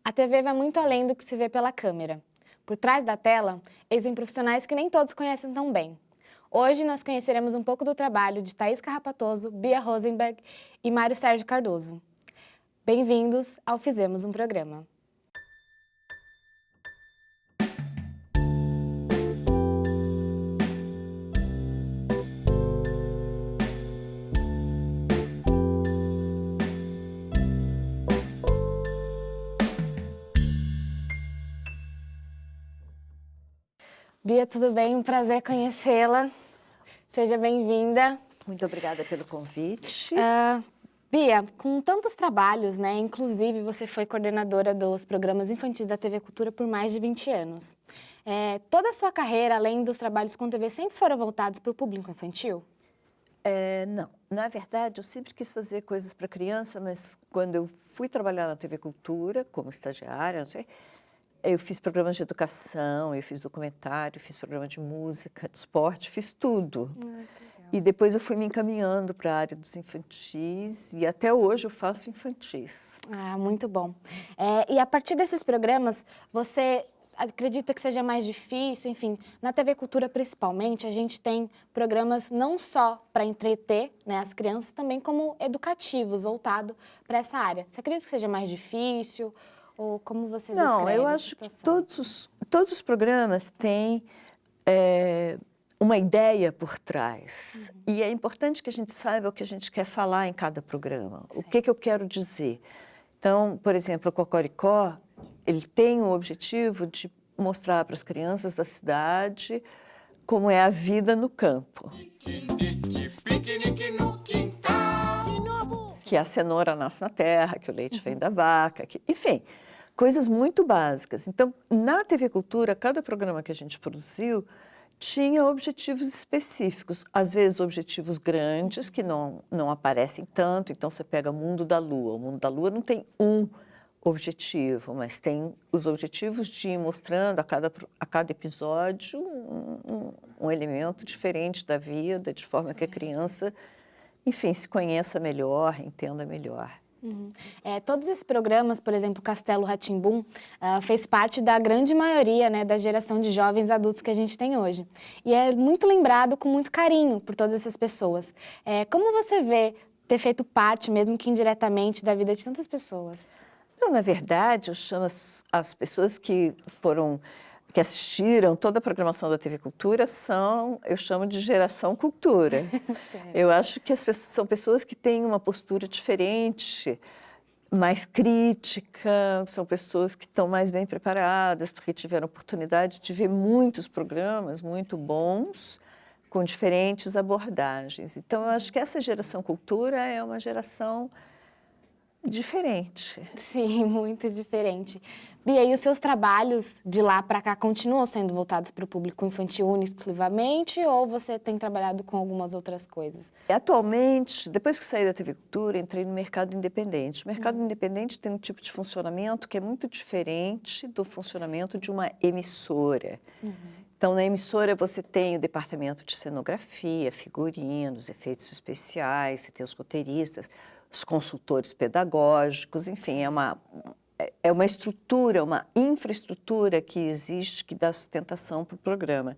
A TV vai muito além do que se vê pela câmera. Por trás da tela, existem profissionais que nem todos conhecem tão bem. Hoje nós conheceremos um pouco do trabalho de Thaís Carrapatoso, Bia Rosenberg e Mário Sérgio Cardoso. Bem-vindos ao Fizemos um Programa. Bia, tudo bem? Um prazer conhecê-la. Seja bem-vinda. Muito obrigada pelo convite. Bia, com tantos trabalhos, né? Inclusive você foi coordenadora dos programas infantis da TV Cultura por mais de 20 anos. Toda a sua carreira, além dos trabalhos com TV, sempre foram voltados para o público infantil? Não, na verdade eu sempre quis fazer coisas para criança, mas quando eu fui trabalhar na TV Cultura, como estagiária, não sei, eu fiz programas de educação, eu fiz documentário, fiz programa de música, de esporte, fiz tudo. E depois eu fui me encaminhando para a área dos infantis e até hoje eu faço infantis. Ah, muito bom. E a partir desses programas, você acredita que seja mais difícil? Enfim, na TV Cultura principalmente, a gente tem programas não só para entreter, né, as crianças, também como educativos, voltado para essa área. Você acredita que seja mais difícil? Ou como você descreve Não, eu a acho que situação? todos os programas têm uma ideia por trás. E é importante que a gente saiba o que a gente quer falar em cada programa. O que eu quero dizer. Então, por exemplo, o Cocoricó, ele tem o objetivo de mostrar para as crianças da cidade como é a vida no campo. Piquenique no quintal. Que a cenoura nasce na terra, que o leite vem da vaca, enfim, coisas muito básicas. Então, na TV Cultura, cada programa que a gente produziu tinha objetivos específicos, às vezes objetivos grandes, que não aparecem tanto, então você pega o Mundo da Lua. O Mundo da Lua não tem um objetivo, mas tem os objetivos de ir mostrando a cada episódio um elemento diferente da vida, de forma que a criança, enfim, se conheça melhor, entenda melhor. Todos esses programas, por exemplo, Castelo Rá-Tim-Bum, fez parte da grande maioria, né, da geração de jovens adultos que a gente tem hoje. E é muito lembrado com muito carinho por todas essas pessoas. Como você vê ter feito parte, mesmo que indiretamente, da vida de tantas pessoas? Não, na verdade, eu chamo as pessoas que assistiram toda a programação da TV Cultura eu chamo de geração cultura. Eu acho que são pessoas que têm uma postura diferente, mais crítica, são pessoas que estão mais bem preparadas, porque tiveram oportunidade de ver muitos programas muito bons, com diferentes abordagens. Então, eu acho que essa geração cultura é uma geração diferente. Sim, muito diferente. Bia, e os seus trabalhos de lá para cá continuam sendo voltados para o público infantil exclusivamente ou você tem trabalhado com algumas outras coisas? Atualmente, depois que saí da TV Cultura, entrei no mercado independente. O mercado independente tem um tipo de funcionamento que é muito diferente do funcionamento de uma emissora. Então, na emissora você tem o departamento de cenografia, figurinos, efeitos especiais, você tem os roteiristas, os consultores pedagógicos, enfim, é uma estrutura, uma infraestrutura que existe que dá sustentação para o programa.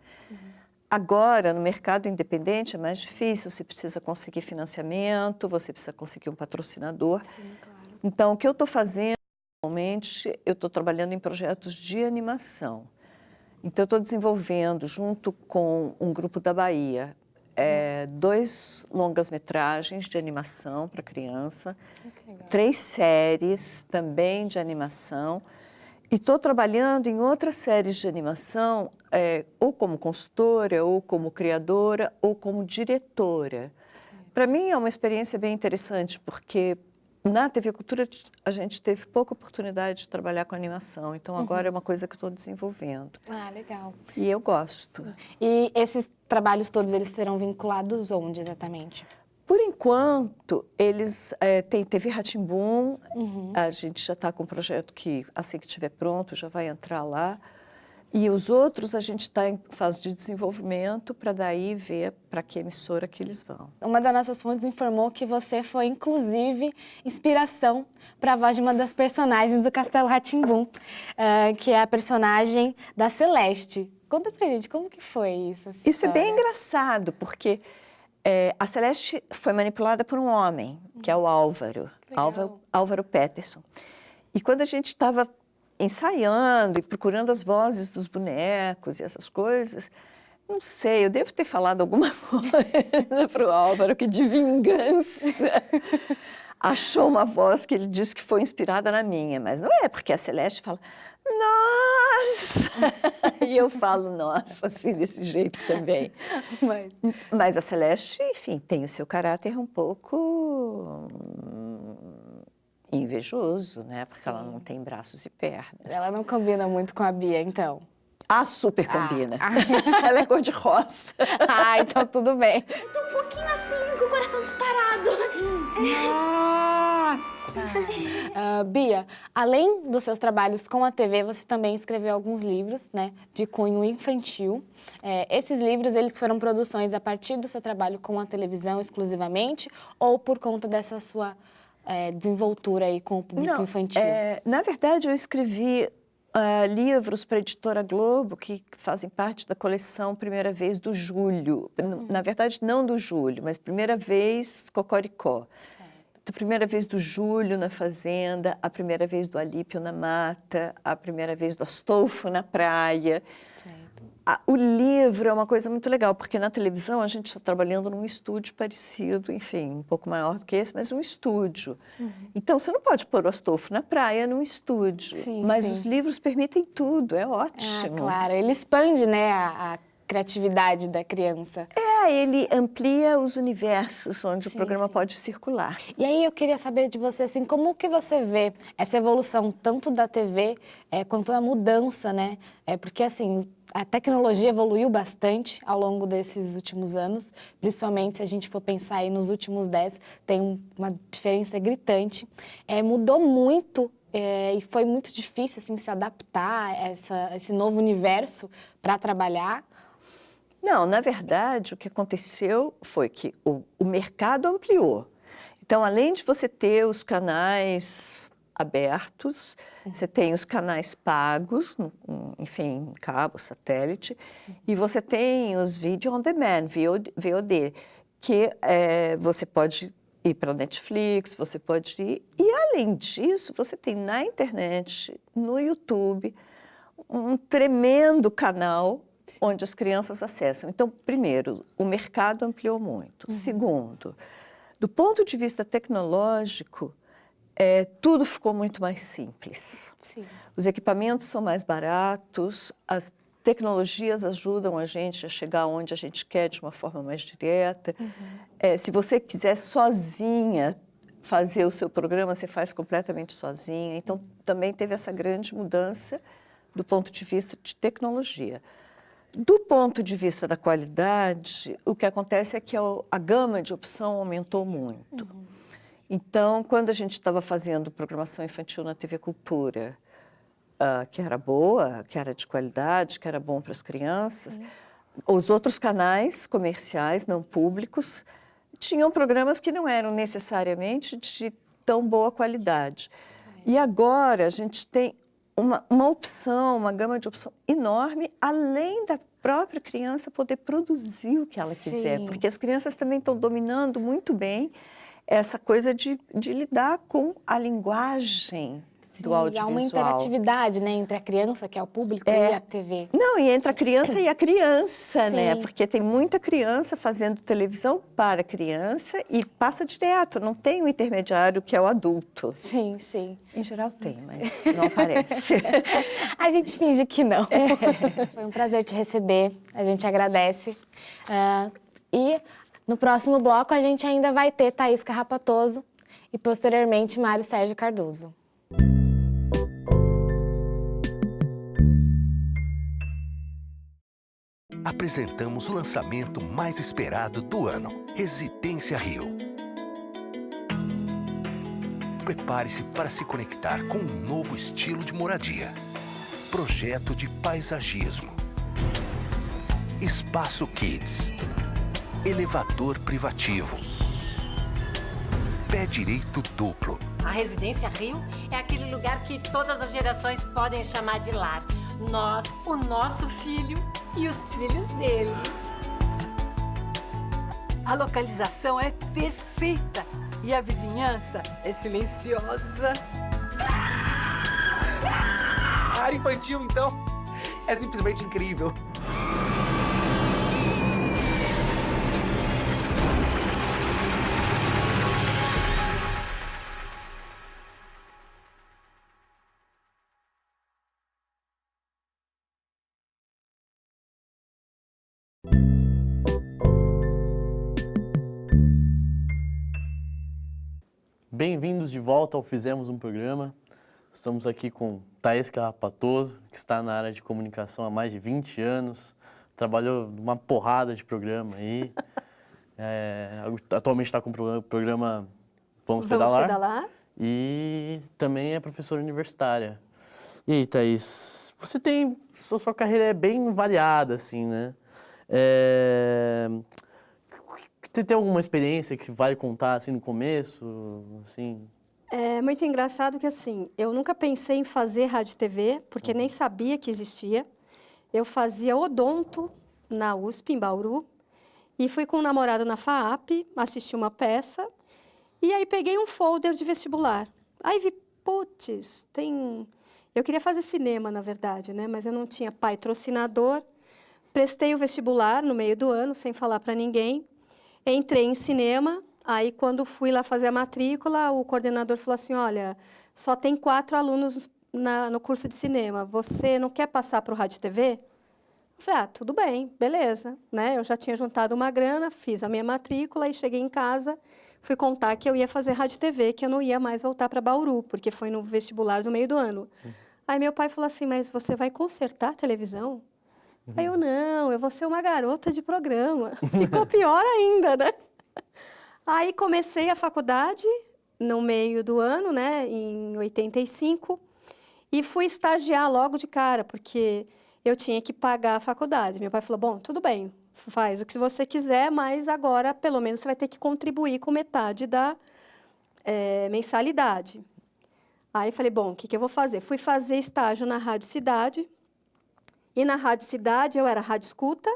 Agora, no mercado independente é mais difícil, você precisa conseguir financiamento, você precisa conseguir um patrocinador. Sim, claro. Então, o que eu estou fazendo, atualmente, eu estou trabalhando em projetos de animação. Então, eu estou desenvolvendo, junto com um grupo da Bahia, 2 longas-metragens de animação para criança, 3 séries também de animação, e estou trabalhando em outras séries de animação, ou como consultora, ou como criadora, ou como diretora. Para mim é uma experiência bem interessante, porque na TV Cultura a gente teve pouca oportunidade de trabalhar com animação, então agora é uma coisa que estou desenvolvendo. Ah, legal. E eu gosto. E esses trabalhos todos, eles serão vinculados onde exatamente? Por enquanto, eles têm TV Rá-Tim-Bum, a gente já está com um projeto que, assim que estiver pronto, já vai entrar lá. E os outros a gente está em fase de desenvolvimento para daí ver para que emissora que eles vão. Uma das nossas fontes informou que você foi, inclusive, inspiração para a voz de uma das personagens do Castelo Rá-Tim-Bum, que é a personagem da Celeste. Conta pra gente, como que foi isso? Isso é bem engraçado, porque a Celeste foi manipulada por um homem, que é o Álvaro, Álvaro Peterson. E quando a gente estava ensaiando e procurando as vozes dos bonecos e essas coisas, não sei, eu devo ter falado alguma coisa para o Álvaro que de vingança achou uma voz que ele disse que foi inspirada na minha, mas não é, porque a Celeste fala, nossa! E eu falo, nossa, assim, desse jeito também. Mas a Celeste, enfim, tem o seu caráter um pouco invejoso, né? Porque ela não tem braços e pernas. Ela não combina muito com a Bia, então. Ah, super combina. Ela é cor-de-rosa. Então tudo bem. Eu tô um pouquinho assim, com o coração disparado. Nossa! Bia, além dos seus trabalhos com a TV, você também escreveu alguns livros, né, de cunho infantil. Esses livros, eles foram produções a partir do seu trabalho com a televisão exclusivamente ou por conta dessa sua desenvoltura aí com o público infantil? Na verdade, eu escrevi livros para a Editora Globo, que fazem parte da coleção Primeira Vez do Júlio. Na verdade, não do Júlio, mas Primeira Vez Cocoricó. A primeira vez do Júlio na fazenda, a primeira vez do Alípio na mata, a primeira vez do Astolfo na praia. O livro é uma coisa muito legal, porque na televisão a gente está trabalhando num estúdio parecido, enfim, um pouco maior do que esse, mas um estúdio. Então, você não pode pôr o Astolfo na praia num estúdio, mas os livros permitem tudo, é ótimo. Claro, ele expande, né, a criatividade da criança. Ele amplia os universos onde o programa pode circular. E aí eu queria saber de você, assim, como que você vê essa evolução tanto da TV quanto a mudança, né? Porque, assim, a tecnologia evoluiu bastante ao longo desses últimos anos, principalmente se a gente for pensar aí nos últimos 10, tem uma diferença gritante. Mudou muito e foi muito difícil, assim, se adaptar a esse novo universo para trabalhar. Não, na verdade, o que aconteceu foi que o mercado ampliou. Então, além de você ter os canais abertos, você tem os canais pagos, enfim, cabo, satélite, e você tem os Video on Demand, VOD, que você pode ir para a Netflix, você pode ir... E, além disso, você tem na internet, no YouTube, um tremendo canal onde as crianças acessam. Então, primeiro, o mercado ampliou muito. Segundo, do ponto de vista tecnológico, tudo ficou muito mais simples. Os equipamentos são mais baratos, as tecnologias ajudam a gente a chegar onde a gente quer de uma forma mais direta. Se você quiser sozinha fazer o seu programa, você faz completamente sozinha. Então, também teve essa grande mudança do ponto de vista de tecnologia. Do ponto de vista da qualidade, o que acontece é que a gama de opção aumentou muito. Então, quando a gente estava fazendo programação infantil na TV Cultura, que era boa, que era de qualidade, que era bom para as crianças, os outros canais comerciais, não públicos, tinham programas que não eram necessariamente de tão boa qualidade. E agora a gente tem uma opção, uma gama de opção enorme, além da própria criança poder produzir o que ela quiser, porque as crianças também estão dominando muito bem essa coisa de lidar com a linguagem do audiovisual. Há uma interatividade, né, entre a criança, que é o público, e a TV. Não, e entre a criança e a criança, né? Porque tem muita criança fazendo televisão para criança e passa direto, não tem um intermediário que é o adulto. Sim, sim. Em geral tem, mas não aparece. A gente finge que não. Foi um prazer te receber, a gente agradece. E no próximo bloco a gente ainda vai ter Thaís Carrapatoso e posteriormente Mário Sérgio Cardoso. Apresentamos o lançamento mais esperado do ano, Residência Rio. Prepare-se para se conectar com um novo estilo de moradia. projeto de paisagismo. Espaço Kids. Elevador privativo. Pé direito duplo. A Residência Rio é aquele lugar que todas as gerações podem chamar de lar. Nós, o nosso filho e os filhos dele. A localização é perfeita e a vizinhança é silenciosa. A área infantil, então, é simplesmente incrível. Bem-vindos de volta ao Fizemos um Programa. Estamos aqui com Thaís Carrapatoso, que está na área de comunicação há mais de 20 anos, trabalhou numa porrada de programa aí. Atualmente está com o programa Vamos Pedalar. E também é professora universitária. E aí, Thaís, sua carreira é bem variada, assim, né? Você tem alguma experiência que vale contar, assim, no começo, assim? É muito engraçado que, assim, eu nunca pensei em fazer rádio e TV, porque nem sabia que existia. Eu fazia odonto na USP, em Bauru, e fui com um namorado na FAAP, assisti uma peça, e aí peguei um folder de vestibular. Aí vi, putz, Eu queria fazer cinema, na verdade, né? Mas eu não tinha patrocinador. Prestei o vestibular no meio do ano, sem falar para ninguém. Entrei em cinema, aí quando fui lá fazer a matrícula, o coordenador falou assim, olha, só tem 4 alunos no curso de cinema, você não quer passar para o Rádio e TV? Eu falei, tudo bem, beleza. Né? Eu já tinha juntado uma grana, fiz a minha matrícula e cheguei em casa, fui contar que eu ia fazer Rádio e TV, que eu não ia mais voltar para Bauru, porque foi no vestibular do meio do ano. Aí meu pai falou assim, mas você vai consertar a televisão? Aí eu vou ser uma garota de programa. Ficou pior ainda, né? Aí comecei a faculdade no meio do ano, né, em 85, e fui estagiar logo de cara, porque eu tinha que pagar a faculdade. Meu pai falou, bom, tudo bem, faz o que você quiser, mas agora, pelo menos, você vai ter que contribuir com metade da mensalidade. Aí falei, bom, o que eu vou fazer? Fui fazer estágio na Rádio Cidade, e na Rádio Cidade eu era rádio escuta,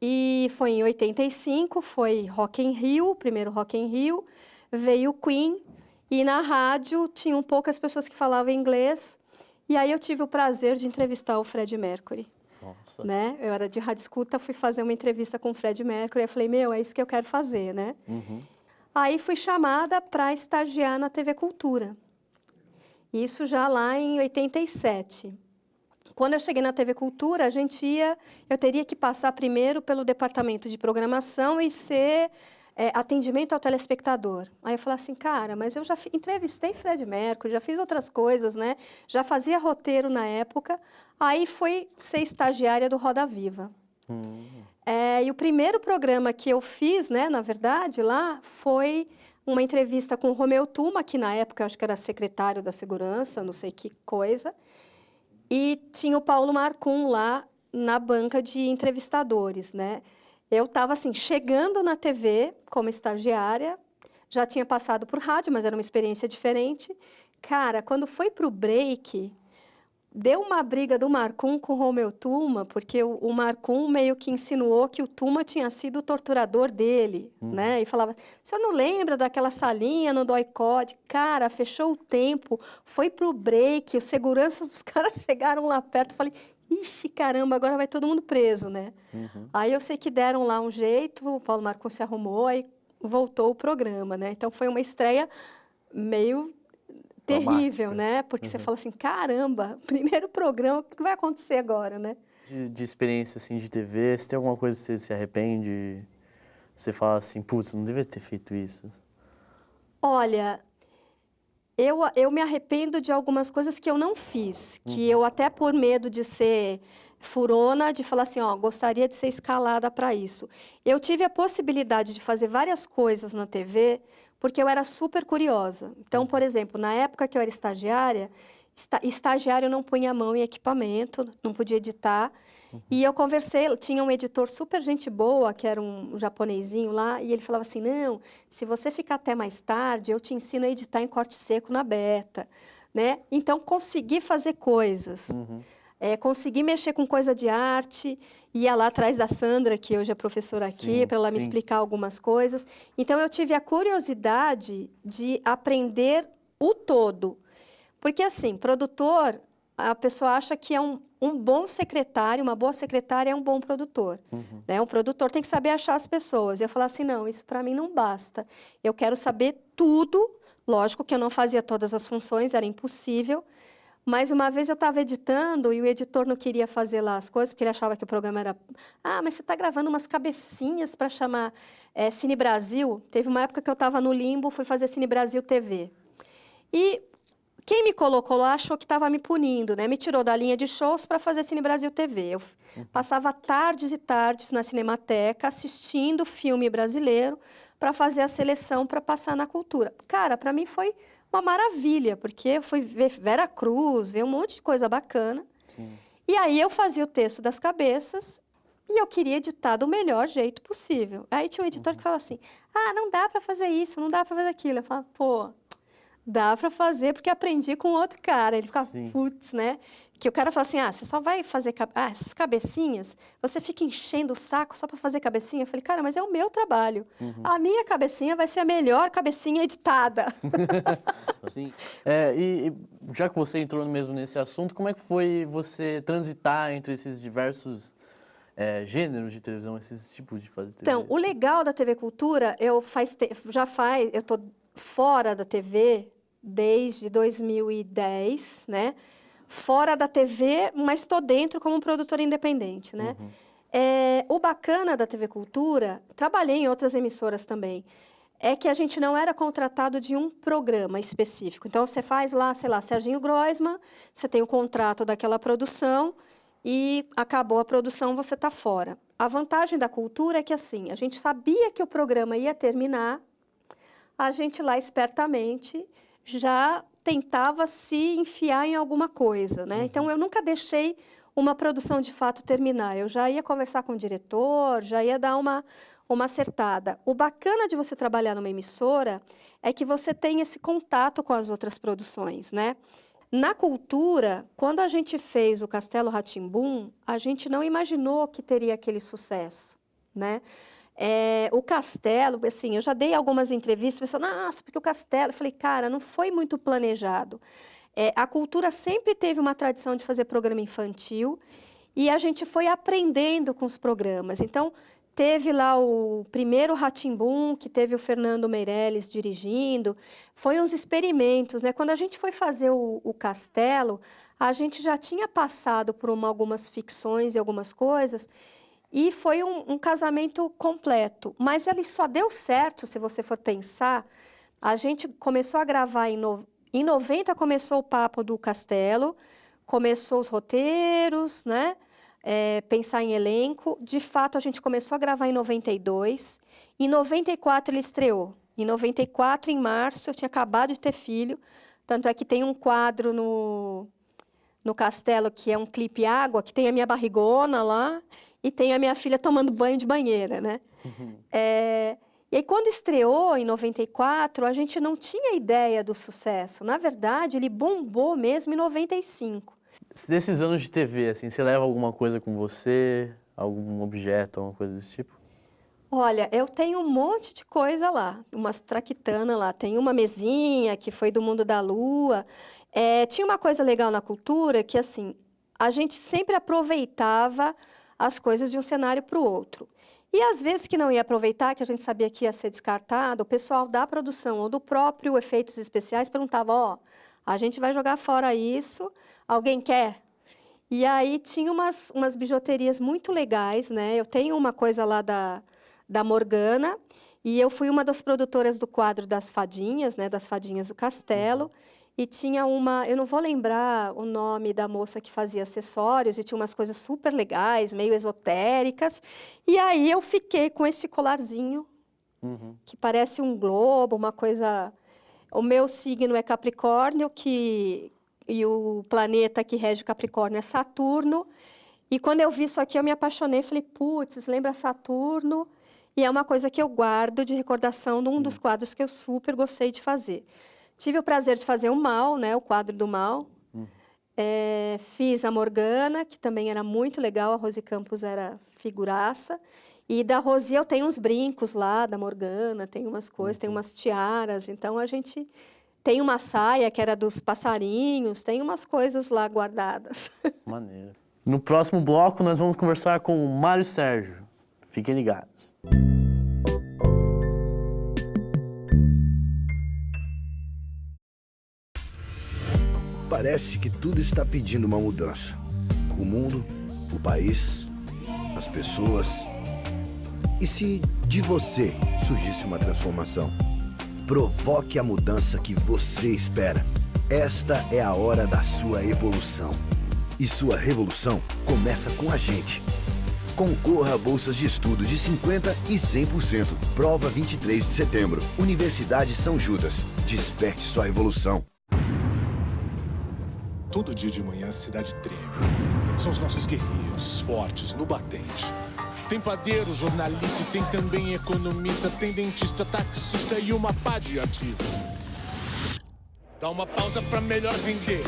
e foi em 85, foi Rock in Rio, primeiro Rock in Rio, veio Queen, e na rádio tinham poucas pessoas que falavam inglês, e aí eu tive o prazer de entrevistar o Freddie Mercury. Nossa. Né? Eu era de rádio escuta, fui fazer uma entrevista com o Freddie Mercury, eu falei, é isso que eu quero fazer, né? Aí fui chamada para estagiar na TV Cultura, isso já lá em 87. Quando eu cheguei na TV Cultura, eu teria que passar primeiro pelo departamento de programação e ser atendimento ao telespectador. Aí eu falei assim, cara, mas eu já entrevistei Freddie Mercury, já fiz outras coisas, né? Já fazia roteiro na época. Aí fui ser estagiária do Roda Viva. E o primeiro programa que eu fiz, né, na verdade, lá, foi uma entrevista com o Romeu Tuma, que na época eu acho que era secretário da Segurança, não sei que coisa. E tinha o Paulo Marcum lá na banca de entrevistadores, né? Eu estava, assim, chegando na TV como estagiária, já tinha passado por rádio, mas era uma experiência diferente. Cara, quando foi para o break, deu uma briga do Marcum com o Romeu Tuma, porque o Marcum meio que insinuou que o Tuma tinha sido o torturador dele, né? E falava, o senhor não lembra daquela salinha no Doicode? Cara, fechou o tempo, foi pro break, os seguranças dos caras chegaram lá perto, falei, ixi, caramba, agora vai todo mundo preso, né? Aí eu sei que deram lá um jeito, o Paulo Marcum se arrumou, aí voltou o programa, né? Então foi uma estreia meio terrível, né? Porque você fala assim, caramba, primeiro programa, o que vai acontecer agora, né? De experiência, assim, de TV, você tem alguma coisa que você se arrepende? Você fala assim, putz, não devia ter feito isso. Olha, eu me arrependo de algumas coisas que eu não fiz, que eu até por medo de ser furona, de falar assim, gostaria de ser escalada para isso. Eu tive a possibilidade de fazer várias coisas na TV, porque eu era super curiosa. Então, por exemplo, na época que eu era estagiária, Estagiário não punha a mão em equipamento, não podia editar. E eu conversei, tinha um editor super gente boa, que era um japonesinho lá, e ele falava assim, não, se você ficar até mais tarde, eu te ensino a editar em corte seco na beta, né? Então, consegui fazer coisas, consegui mexer com coisa de arte, ia lá atrás da Sandra, que hoje é professora aqui, para ela me explicar algumas coisas. Então, eu tive a curiosidade de aprender o todo. Porque, assim, produtor, a pessoa acha que é um bom secretário, uma boa secretária é um bom produtor. Né? Um produtor tem que saber achar as pessoas. E eu falava assim, não, isso para mim não basta. Eu quero saber tudo. Lógico que eu não fazia todas as funções, era impossível. Mas uma vez eu estava editando e o editor não queria fazer lá as coisas, porque ele achava que o programa era... Ah, mas você está gravando umas cabecinhas para chamar Cine Brasil. Teve uma época que eu estava no limbo, fui fazer Cine Brasil TV. E... quem me colocou lá achou que estava me punindo, né? Me tirou da linha de shows para fazer Cine Brasil TV. Eu passava tardes e tardes na Cinemateca assistindo filme brasileiro para fazer a seleção para passar na Cultura. Cara, para mim foi uma maravilha, porque eu fui ver Vera Cruz, ver um monte de coisa bacana. E aí eu fazia o texto das cabeças e eu queria editar do melhor jeito possível. Aí tinha um editor que falava assim, ah, não dá para fazer isso, não dá para fazer aquilo. Eu falava, pô... dá para fazer, porque aprendi com outro cara. Ele ficava, putz, né? Que o cara fala assim, ah, você só vai fazer essas cabecinhas, você fica enchendo o saco só para fazer cabecinha? Eu falei, cara, mas é o meu trabalho. A minha cabecinha vai ser a melhor cabecinha editada. Assim, e já que você entrou mesmo nesse assunto, como é que foi você transitar entre esses diversos gêneros de televisão, esses tipos de fazer TV? Então, o legal da TV Cultura, eu tô fora da TV desde 2010, né? Fora da TV, mas estou dentro como produtora independente, né? O bacana da TV Cultura, trabalhei em outras emissoras também, é que a gente não era contratado de um programa específico. Então, você faz lá, sei lá, Serginho Groisman, você tem o contrato daquela produção e acabou a produção, você está fora. A vantagem da Cultura é que, assim, a gente sabia que o programa ia terminar, a gente lá espertamente já tentava se enfiar em alguma coisa, né? Então, eu nunca deixei uma produção de fato terminar. Eu já ia conversar com o diretor, já ia dar uma acertada. O bacana de você trabalhar numa emissora é que você tem esse contato com as outras produções, né? Na Cultura, quando a gente fez o Castelo Rá-Tim-Bum, a gente não imaginou que teria aquele sucesso, né? O Castelo, assim, eu já dei algumas entrevistas, pessoal, nossa, porque o Castelo... Eu falei, cara, não foi muito planejado. A Cultura sempre teve uma tradição de fazer programa infantil e a gente foi aprendendo com os programas. Então, teve lá o primeiro Rá-Tim-Bum, que teve o Fernando Meirelles dirigindo. Foi uns experimentos, né? Quando a gente foi fazer o Castelo, a gente já tinha passado por algumas ficções e algumas coisas... E foi um casamento completo. Mas ele só deu certo, se você for pensar. A gente começou a gravar em 90, começou o papo do Castelo, começou os roteiros, né? Pensar em elenco. De fato, a gente começou a gravar em 92. Em 94, ele estreou. Em 94, em março, eu tinha acabado de ter filho. Tanto é que tem um quadro no Castelo, que é um clipe água, que tem a minha barrigona lá. E tem a minha filha tomando banho de banheira, né? E aí, quando estreou, em 94, a gente não tinha ideia do sucesso. Na verdade, ele bombou mesmo em 95. Desses anos de TV, assim, você leva alguma coisa com você? Algum objeto, alguma coisa desse tipo? Olha, eu tenho um monte de coisa lá. Umas traquitanas lá. Tem uma mesinha que foi do Mundo da Lua. Tinha uma coisa legal na Cultura que, assim, a gente sempre aproveitava... as coisas de um cenário para o outro. E às vezes que não ia aproveitar, que a gente sabia que ia ser descartado, o pessoal da produção ou do próprio Efeitos Especiais perguntava, a gente vai jogar fora isso, alguém quer? E aí tinha umas bijuterias muito legais, né? Eu tenho uma coisa lá da Morgana, e eu fui uma das produtoras do quadro das fadinhas, né? Das fadinhas do Castelo, e tinha eu não vou lembrar o nome da moça que fazia acessórios, e tinha umas coisas super legais, meio esotéricas. E aí eu fiquei com esse colarzinho, que parece um globo, uma coisa... O meu signo é Capricórnio, que e o planeta que rege Capricórnio é Saturno. E quando eu vi isso aqui, eu me apaixonei, falei, putz, lembra Saturno? E é uma coisa que eu guardo de recordação num dos quadros que eu super gostei de fazer. Tive o prazer de fazer o Mal, né, o quadro do Mal. Fiz a Morgana, que também era muito legal, a Rose Campos era figuraça. E da Rosi eu tenho uns brincos lá, da Morgana, tem umas coisas, tem umas tiaras. Então, a gente tem uma saia que era dos passarinhos, tem umas coisas lá guardadas. Maneiro. No próximo bloco, nós vamos conversar com o Mário Sérgio. Fiquem ligados. Parece que tudo está pedindo uma mudança. O mundo, o país, as pessoas. E se de você surgisse uma transformação? Provoque a mudança que você espera. Esta é a hora da sua evolução. E sua revolução começa com a gente. Concorra a bolsas de estudo de 50% e 100%. Prova 23 de setembro. Universidade São Judas. Desperte sua evolução. Todo dia de manhã a cidade treme. São os nossos guerreiros, fortes, no batente. Tem padeiro, jornalista, tem também economista, tem dentista, taxista e uma pá de artista. Dá uma pausa pra melhor vender.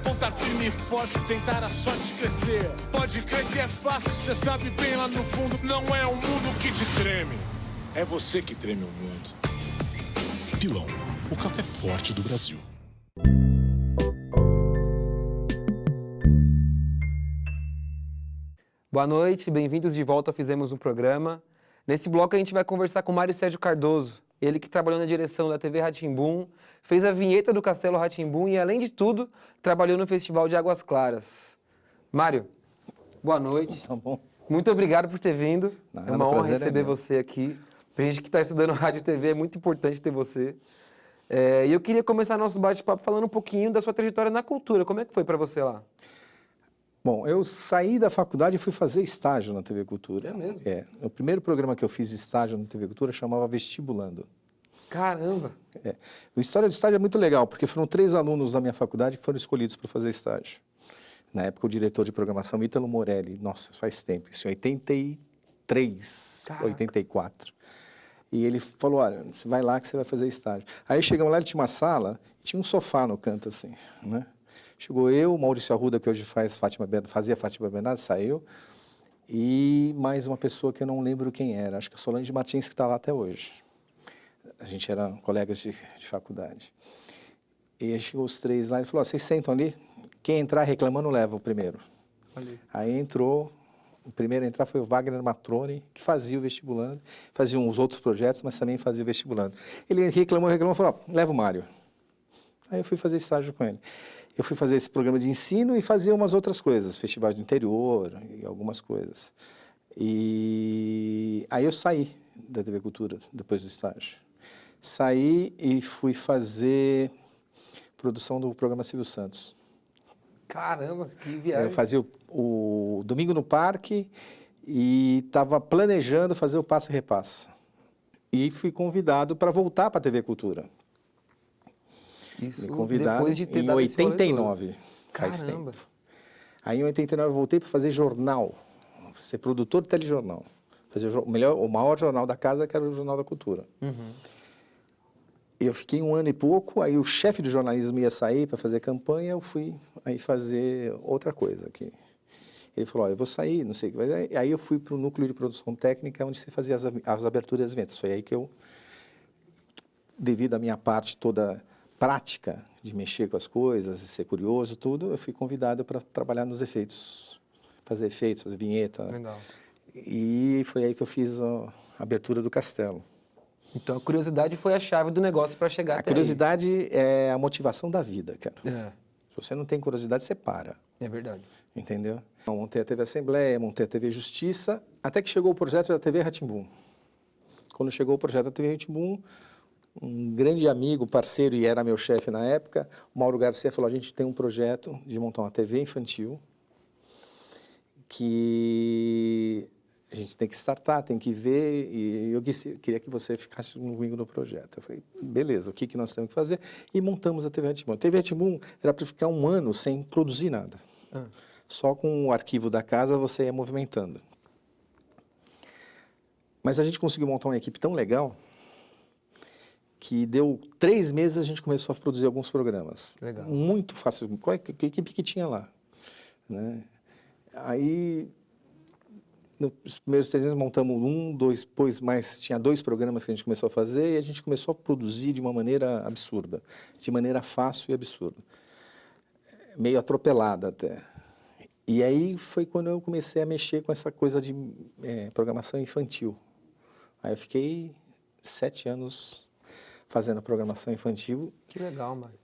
Pontar firme e forte, tentar a sorte crescer. Pode crer que é fácil, cê sabe bem lá no fundo. Não é o mundo que te treme, é você que treme o mundo. Pilão, o café forte do Brasil. Boa noite, bem-vindos de volta ao Fizemos um Programa. Nesse bloco a gente vai conversar com Mário Sérgio Cardoso, ele que trabalhou na direção da TV Rá-Tim-Bum, fez a vinheta do Castelo Rá-Tim-Bum e, além de tudo, trabalhou no Festival de Águas Claras. Mário, boa noite. Tá bom. Muito obrigado por ter vindo. Nada, é uma honra receber meu. você aqui. Pra gente que está estudando rádio e TV, é muito importante ter você. E eu queria começar nosso bate-papo falando um pouquinho da sua trajetória na cultura. Como é que foi para você lá? Bom, eu saí da faculdade e fui fazer estágio na TV Cultura. É mesmo? É. O primeiro programa que eu fiz estágio na TV Cultura chamava Vestibulando. Caramba! É. A história do estágio é muito legal, porque foram 3 alunos da minha faculdade que foram escolhidos para fazer estágio. Na época, o diretor de programação, Ítalo Morelli. Nossa, faz tempo, isso em 83, Caraca. 84. E ele falou, olha, você vai lá que você vai fazer estágio. Aí chegamos lá, ele tinha uma sala, tinha um sofá no canto assim, né? Chegou eu, Maurício Arruda, que hoje fazia Fátima Bernardes, saiu, e mais uma pessoa que eu não lembro quem era, acho que é Solange Martins, que está lá até hoje. A gente era colegas de faculdade. E aí chegou os 3 lá, ele falou, vocês sentam ali, quem entrar reclamando leva o primeiro. Ali. Aí entrou, o primeiro a entrar foi o Wagner Matrone, que fazia o Vestibulando, fazia uns outros projetos, mas também fazia o Vestibulando. Ele reclamou, falou, leva o Mário. Aí eu fui fazer estágio com ele. Eu fui fazer esse programa de ensino e fazia umas outras coisas, festivais do interior e algumas coisas. E aí eu saí da TV Cultura depois do estágio. Saí e fui fazer produção do programa Silvio Santos. Caramba, que viagem! Eu fazia o Domingo no Parque e estava planejando fazer o Passa e Repassa. E fui convidado para voltar para a TV Cultura. Isso Me convidaram depois de ter em dado esse rolê 89. Faz Caramba! tempo. Aí em 89 eu voltei para fazer jornal, ser produtor de telejornal. Fazer o maior jornal da casa, que era o Jornal da Cultura. Uhum. Eu fiquei 1 ano e pouco, aí o chefe do jornalismo ia sair para fazer campanha, eu fui aí fazer outra coisa aqui. Ele falou, eu vou sair, não sei o que vai dar. Aí eu fui para o núcleo de produção técnica, onde se fazia as aberturas e as vendas. Foi aí que eu, devido à minha parte toda prática de mexer com as coisas, de ser curioso, tudo, eu fui convidado para trabalhar nos efeitos, fazer efeitos, fazer vinheta. Legal. E foi aí que eu fiz a abertura do Castelo. Então a curiosidade foi a chave do negócio para chegar até A curiosidade é a motivação da vida, cara. É. Se você não tem curiosidade, você para. É verdade. Entendeu? Eu montei a TV Assembleia, montei a TV Justiça, até que chegou o projeto da TV Rá-Tim-Bum. Quando chegou o projeto da TV Rá-Tim-Bum, um grande amigo, parceiro, e era meu chefe na época, o Mauro Garcia, falou, a gente tem um projeto de montar uma TV infantil que a gente tem que startar, tem que ver, e eu queria que você ficasse comigo no projeto. Eu falei, beleza, o que nós temos que fazer? E montamos a TV Rá-Tim-Bum. A TV Rá-Tim-Bum era para ficar 1 ano sem produzir nada. Só com o arquivo da casa você ia movimentando. Mas a gente conseguiu montar uma equipe tão legal que deu 3 meses a gente começou a produzir alguns programas. Legal. Muito fácil. Qual que equipe que tinha lá? Né? Aí, nos primeiros 3 meses montamos 2, depois mais tinha 2 programas que a gente começou a fazer e a gente começou a produzir de uma maneira absurda, de maneira fácil e absurda. Meio atropelada até. E aí foi quando eu comecei a mexer com essa coisa de programação infantil. Aí eu fiquei 7 anos fazendo programação infantil. Que legal, Mário.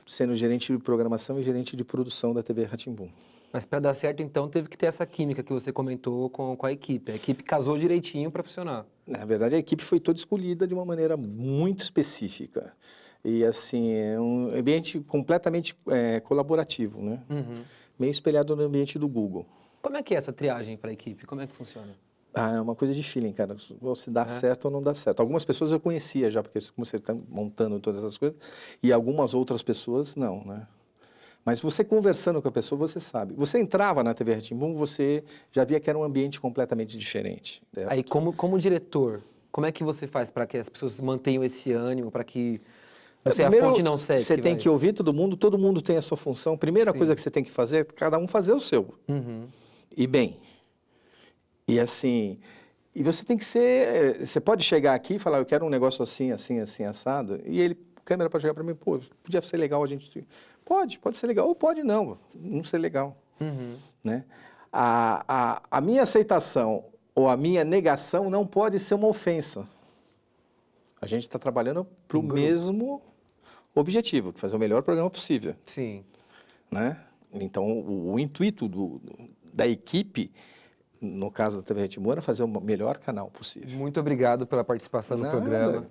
Sendo gerente de programação e gerente de produção da TV Rá-Tim-Bum. Mas para dar certo, então, teve que ter essa química que você comentou com a equipe. A equipe casou direitinho para funcionar. Na verdade, a equipe foi toda escolhida de uma maneira muito específica. E, assim, é um ambiente completamente colaborativo, né? Meio espelhado no ambiente do Google. Como é que é essa triagem para a equipe? Como é que funciona? É uma coisa de feeling, cara. Ou se dá certo ou não dá certo. Algumas pessoas eu conhecia já, porque como você está montando todas essas coisas, e algumas outras pessoas não, né? Mas você conversando com a pessoa, você sabe. Você entrava na TV Rá-Tim-Bum, você já via que era um ambiente completamente diferente. Certo? Aí, como diretor, como é que você faz para que as pessoas mantenham esse ânimo, para que a fonte não seque? Você tem que ouvir todo mundo tem a sua função. Primeira coisa que você tem que fazer é cada um fazer o seu. E bem. E assim, e você tem que ser, você pode chegar aqui e falar, eu quero um negócio assim, assim, assim, assado, e ele, a câmera pode chegar para mim, pô, podia ser legal a gente... Pode ser legal, ou pode não ser legal, né? A minha aceitação ou a minha negação não pode ser uma ofensa. A gente está trabalhando para o mesmo objetivo, fazer o melhor programa possível. Sim. Né? Então, o intuito da equipe, no caso da TV Rá-Tim-Bum, era fazer o melhor canal possível. Muito obrigado pela participação no programa.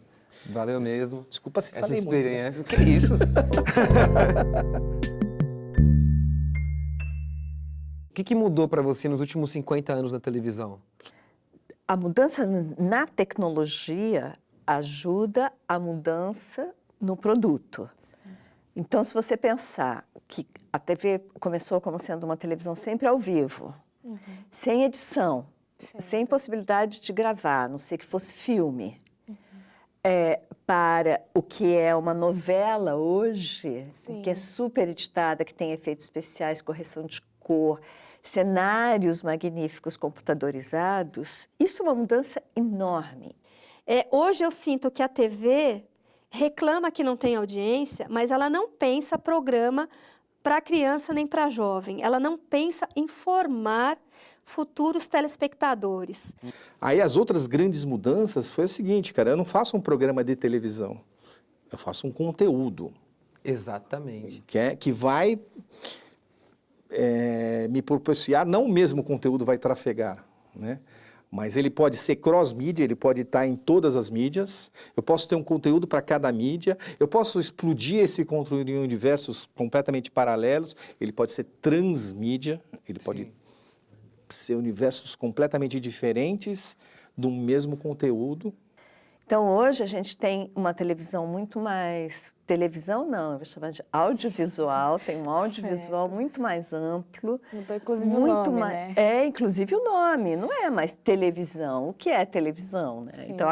Valeu mesmo. Desculpa se essa falei experiência. muito. Que isso? O que mudou para você nos últimos 50 anos na televisão? A mudança na tecnologia ajuda a mudança no produto. Então, se você pensar que a TV começou como sendo uma televisão sempre ao vivo, sem edição, sem possibilidade de gravar, a não ser que fosse filme, para o que é uma novela hoje, que é super editada, que tem efeitos especiais, correção de cor, cenários magníficos computadorizados, isso é uma mudança enorme. Hoje eu sinto que a TV reclama que não tem audiência, mas ela não pensa programa para criança nem para jovem. Ela não pensa em formar futuros telespectadores. Aí as outras grandes mudanças foi o seguinte, cara, eu não faço um programa de televisão, eu faço um conteúdo. Exatamente. Que vai me propiciar, não o mesmo conteúdo vai trafegar, né? Mas ele pode ser cross-mídia, ele pode estar em todas as mídias, eu posso ter um conteúdo para cada mídia, eu posso explodir esse conteúdo em universos completamente paralelos, ele pode ser transmídia, ele pode ser universos completamente diferentes do mesmo conteúdo. Então, hoje a gente tem uma televisão muito mais... Televisão não, eu vou chamar de audiovisual, tem um audiovisual muito mais amplo. Mudou inclusive o nome, né? Inclusive o nome, não é mais televisão. O que é televisão, né? Sim, então,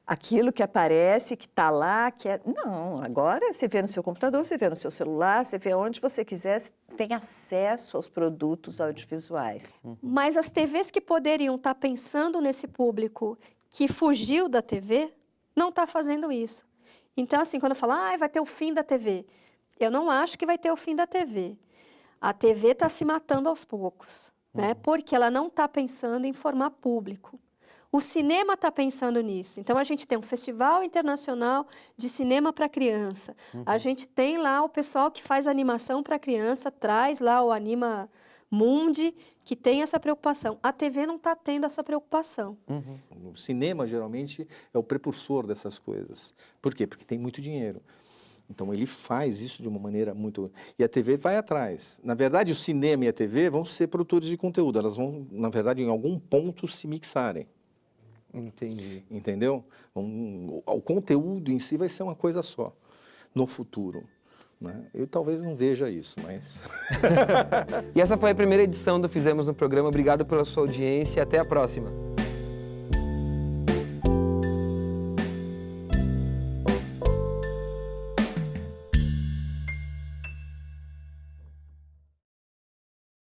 aquilo que aparece, que está lá, que é... Não, agora você vê no seu computador, você vê no seu celular, você vê onde você quiser, você tem acesso aos produtos audiovisuais. Mas as TVs que poderiam estar pensando nesse público que fugiu da TV, não está fazendo isso. Então, assim, quando eu falo, vai ter o fim da TV, eu não acho que vai ter o fim da TV. A TV está se matando aos poucos, né? Porque ela não está pensando em formar público. O cinema está pensando nisso. Então, a gente tem um Festival Internacional de Cinema para Criança. A gente tem lá o pessoal que faz animação para criança, traz lá o Anima Mundi, que tem essa preocupação. A TV não está tendo essa preocupação. O cinema, geralmente, é o precursor dessas coisas. Por quê? Porque tem muito dinheiro. Então ele faz isso de uma maneira muito... E a TV vai atrás. Na verdade, o cinema e a TV vão ser produtores de conteúdo. Elas vão, na verdade, em algum ponto se mixarem. Entendi. Entendeu? O conteúdo em si vai ser uma coisa só, no futuro. Né? Eu talvez não veja isso, mas... E essa foi a primeira edição do Fizemos no Programa. Obrigado pela sua audiência e até a próxima.